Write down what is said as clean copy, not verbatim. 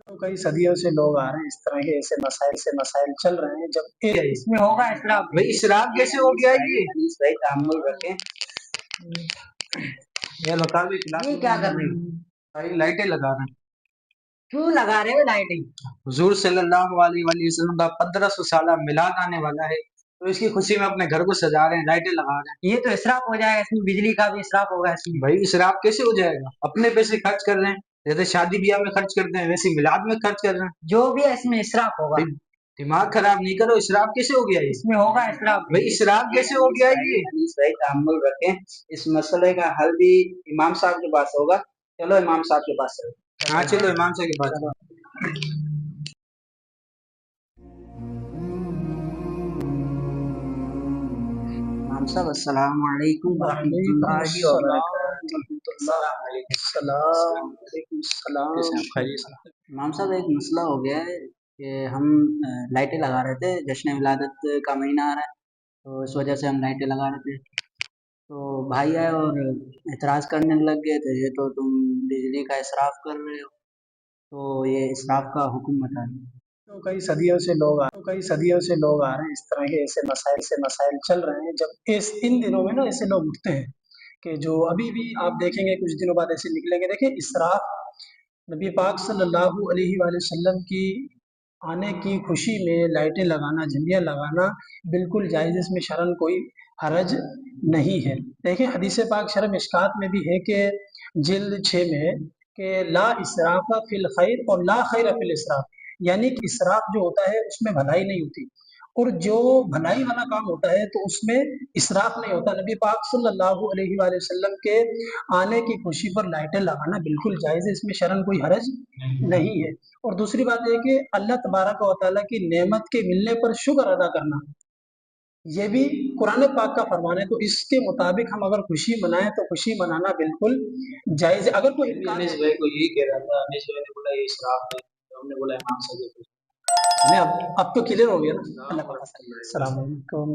तो कई सदियों से लोग आ रहे हैं, इस तरह के ऐसे मसाइल चल रहे हैं। जब इसमें होगा इसराफ, भाई इसराफ कैसे हो गया ये? भाई तामुल रखें। ये बता भी ये क्या कर रहे हो? भाई लाइटें लगा रहे हैं। क्यों लगा रहे हो लाइटिंग? हुजूर सल्लल्लाहु अलैहि वसल्लम का 1500 साला मिलाद आने वाला है, तो इसकी खुशी में अपने घर को सजा रहे हैं, लाइटें लगा रहे हैं। ये तो इसराफ हो जाएगा, इसमें बिजली का भी इसराफ होगा इसमें। भाई इसराफ कैसे हो जाएगा? अपने पैसे खर्च कर रहे हैं, जैसे शादी ब्याह में खर्च करते हैं वैसे मिलाद में खर्च कर रहे हैं। जो भी है इसमें इसराफ होगा। भाई दिमाग खराब नहीं करो, इसराफ कैसे हो गया ये? इसमें होगा इसराफ। भाई इसराफ कैसे हो गया ये? अनीस भाई तामुल रखें। इस मसले का हल भी इमाम साहब के पास होगा। चलो इमाम साहब के पास चलो। हाँ चलो इमाम साहब के पास। इमाम साहब अस्सलाम वालेकुम वरहमतुल्लाहि वबरकातुहू। इमाम साहब एक मसला हो गया है कि हम लाइटें लगा रहे थे, जश्न विलादत का महीना आ रहा है तो इस वजह से हम लाइटें लगा रहे थे। तो भाई आए और एतराज़ करने लग गए थे, ये तो तुम बिजली का इसराफ कर रहे हो, तो ये इसराफ का हुक्म बता दो। तो कई सदियों से लोग आ रहे हैं, इस तरह के ऐसे मसाइल चल रहे हैं। जब इन दिनों में ना ऐसे लोग उठते हैं कि जो अभी भी आप देखेंगे कुछ दिनों बाद ऐसे निकलेंगे। देखिए इसराफ, नबी पाक सल्लल्लाहु अलैहि वसल्लम की आने की खुशी में लाइटें लगाना, झंडियाँ लगाना बिल्कुल जायज़ है, इसमें शरन कोई हरज नहीं है। देखिए हदीस पाक शरह मिशकात में भी है कि जिल्द 6 में है कि ला इसराफ़ा फ़िल खैर और ला खैर फ़िल इसराफ़, यानी कि इसराफ़ जो होता है उसमें भलाई नहीं होती, और जो भलाई वाला काम होता है तो उसमें इसराफ नहीं होता। नबी पाक सल्लल्लाहु अलैहि वसल्लम के आने की खुशी पर लाइटें लगाना बिल्कुल जायज़ है, इसमें शरन कोई हरज नहीं है। और दूसरी बात यह कि अल्लाह तबारक व तआला की नेमत के मिलने पर शुक्र अदा करना, ये भी कुरान पाक का फरमान है। तो इसके मुताबिक हम अगर खुशी मनाएं तो खुशी मनाना बिल्कुल जायज़ है। अगर कोई अनीस भाई को यही कह रहा था, अनीस भाई ने बोला ये इसराफ है, तो हमने बोला इमाम साहब के पास। नहीं, अब तो क्लियर हो गया ना। अल्लाह पाक सलाम अलैकुम।